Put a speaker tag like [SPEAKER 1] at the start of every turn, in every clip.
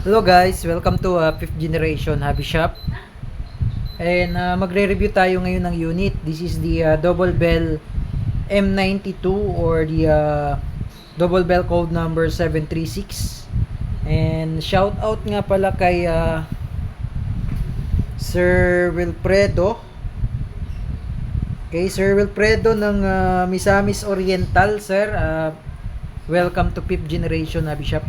[SPEAKER 1] Hello guys, welcome to 5th generation hobby shop. And magre-review tayo ngayon ng unit. This is the double bell M92 or the double bell code number 736. And shout out nga pala kay Sir Wilfredo. Kay Sir Wilfredo ng Misamis Oriental, sir. Welcome to 5th generation hobby shop.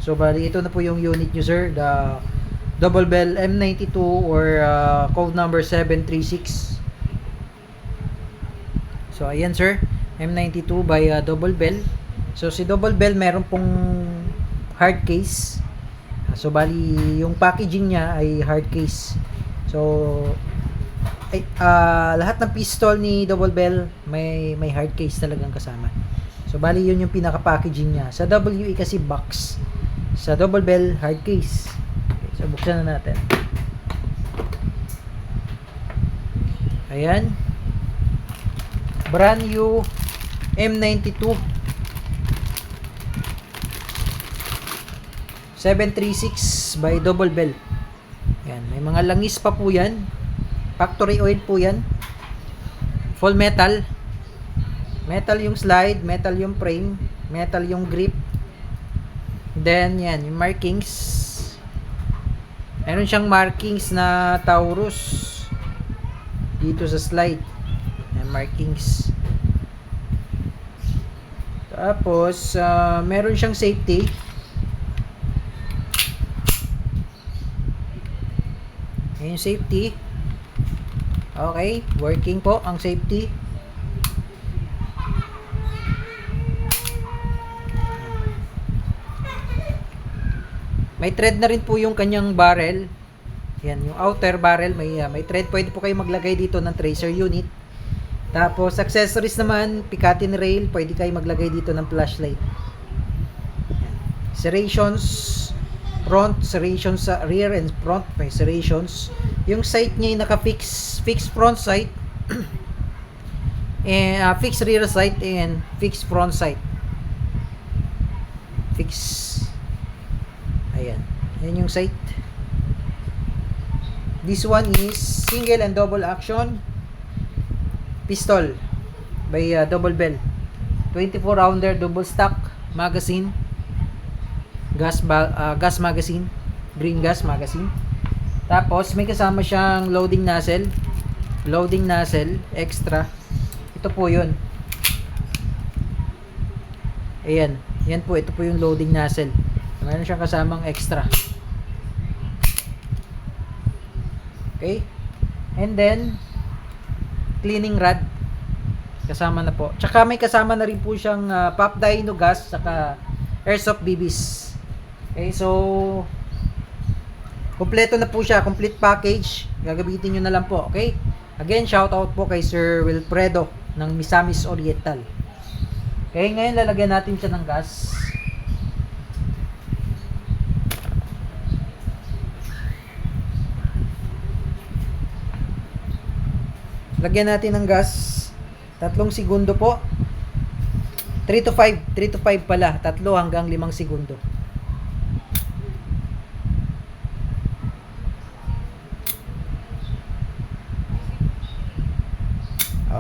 [SPEAKER 1] So bali ito na po yung unit nyo, sir, the double bell M92 or code number 736. So ayan, sir, M92 by double bell. So si double bell meron pong hard case. So bali yung packaging niya ay hard case. So lahat ng pistol ni double bell may hard case talagang kasama. So bali yun yung pinaka packaging niya. Sa WE kasi box, sa double bell hard case. Okay, so buksan na natin. Ayan, brand new M92 736 by double bell. Ayan, may mga langis pa po yan, factory oil po yan, full metal. Metal yung slide, metal yung frame, metal yung grip. Then, yan, yung markings. Meron siyang markings na Taurus dito sa slide. Yan, markings. Tapos, meron siyang safety. Yan yung safety. Okay, working po ang safety. May thread na rin po yung kanyang barrel. Yan, yung outer barrel may thread. Pwede po kayo maglagay dito ng tracer unit. Tapos accessories naman, Picatinny rail, pwede kayo maglagay dito ng flashlight. Yan. Serrations front, serrations sa rear and front, may serrations. Yung sight niya ay naka-fix, fixed front sight. And fixed rear sight and fixed front sight. Fixed. Ayan. Ayan yung sight. This one is single and double action pistol by double bell. 24 rounder double stock magazine. Gas magazine. Green gas magazine. Tapos may kasama siyang loading nozzle. Loading nozzle extra. Ito po yun. Ayan. Yan po. Ito po yung loading nozzle. Meron siyang kasamang extra. Okay? And then cleaning rod kasama na po. Tsaka may kasama na rin po siyang pop dyno gas saka airsoft BBs. Okay, so kompleto na po siya, complete package. Gagamitin niyo na lang po, okay? Again, shout out po kay Sir Wilfredo ng Misamis Oriental. Okay, ngayon lalagyan natin siya ng gas. Lagyan natin ng gas. 3 segundo po. 3 to 5. 3 to 5 pala. 3 hanggang 5 segundo.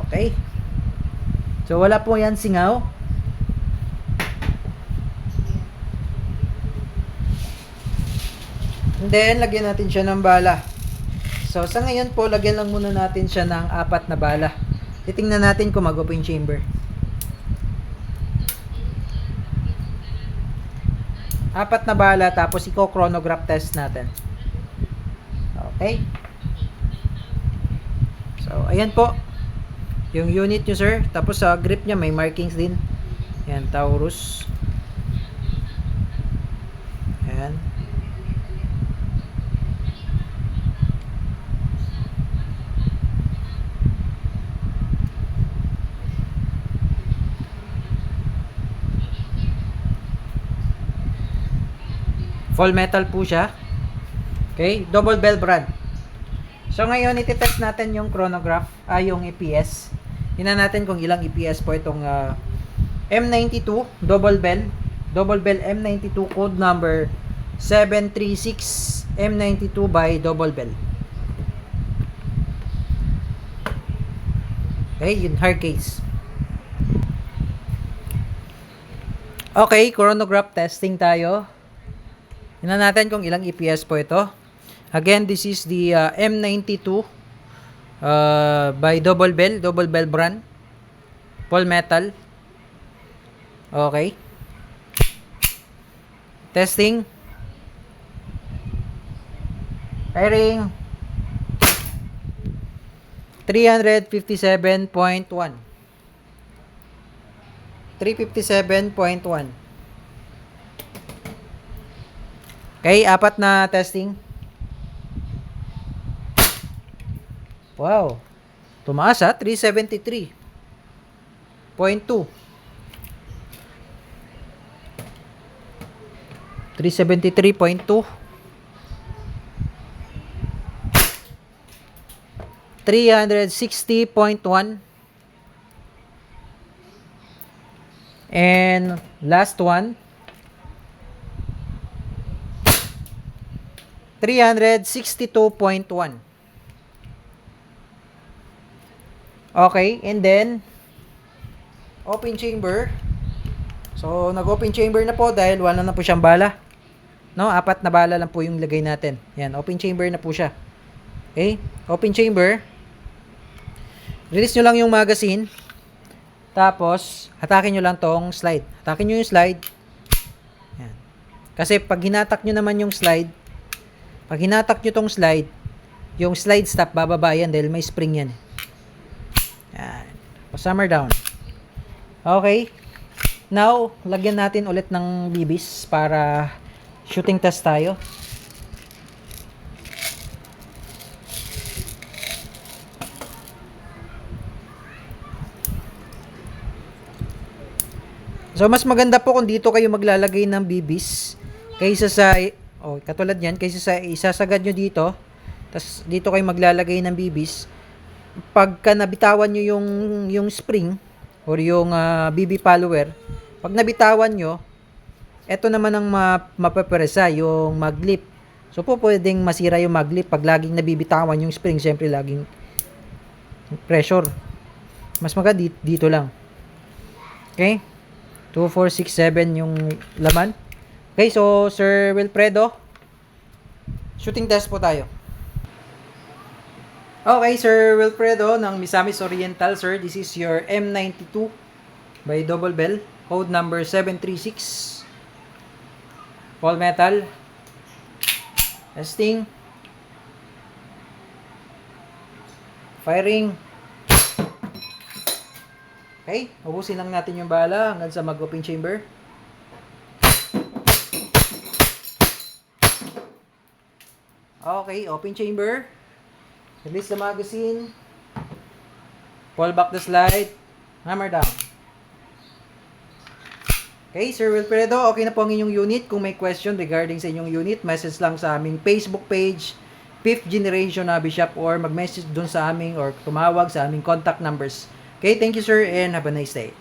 [SPEAKER 1] Okay. So wala po yan singaw. And then lagyan natin siya ng bala. So, sa ngayon po, lagyan lang muna natin siya ng 4 na bala. Titingnan natin kung mag-open chamber. 4 na bala, tapos i-chronograph test natin. Okay. So, ayan po. Yung unit nyo, sir. Tapos sa grip niya, may markings din. Ayan, Taurus. Ayan. Full metal po siya. Okay, double bell brand. So ngayon iti-test natin yung chronograph, yung EPS. Tingnan natin kung ilang EPS po itong M92 double bell M92 code number 736 M92 by Double Bell. Okay, yun, hard case. Okay, chronograph testing tayo. Tingnan natin kung ilang EPS po ito. Again, this is the M92 by Double Bell brand. Paul metal. Okay. Testing. Firing. 357.1. 357.1. Okay, apat na testing. Wow. Tumaas 373.2. 373.2. 360.1. And last one, 362.1. Okay, and then open chamber. So nag-open chamber na po dahil wala na po siyang bala. No, 4 na bala lang po yung lagay natin. Yan, open chamber na po siya. Okay, open chamber. Release nyo lang yung magazine. Tapos, hatakin nyo lang tong slide. Hatakin nyo yung slide. Yan. Kasi pag hinatak nyo naman yung slide, pag hinatak nyo tong slide, yung slide stop, bababa yan dahil may spring yan. Yan. Pa-hammer down. Okay. Now, lagyan natin ulit ng bibis para shooting test tayo. So, mas maganda po kung dito kayo maglalagay ng bibis kaysa sa, katulad yan, kaysa sa isasagad nyo dito, tas dito kayo maglalagay ng bibis. Pagka nabitawan nyo yung spring, or yung BB follower, pag nabitawan nyo, eto naman ang mapaperesa, yung maglip. So, po pwedeng masira yung maglip pag laging nabibitawan yung spring, syempre laging pressure. Mas maganda dito lang. Okay? 2, 4, 6, 7 yung laman. Okay, so Sir Wilfredo, shooting test po tayo. Okay, Sir Wilfredo ng Misamis Oriental, sir. This is your M92 by Double Bell. Code number 736. All metal. Testing. Firing. Okay, ubusin lang natin yung bala hanggang sa mag-open chamber. Okay, open chamber. Release the magazine. Pull back the slide. Hammer down. Okay, Sir Wilfredo, okay na po ang inyong unit. Kung may question regarding sa inyong unit, message lang sa aming Facebook page, 5th Generation Hobby Shop, or mag-message dun sa aming or tumawag sa aming contact numbers. Okay, thank you sir and have a nice day.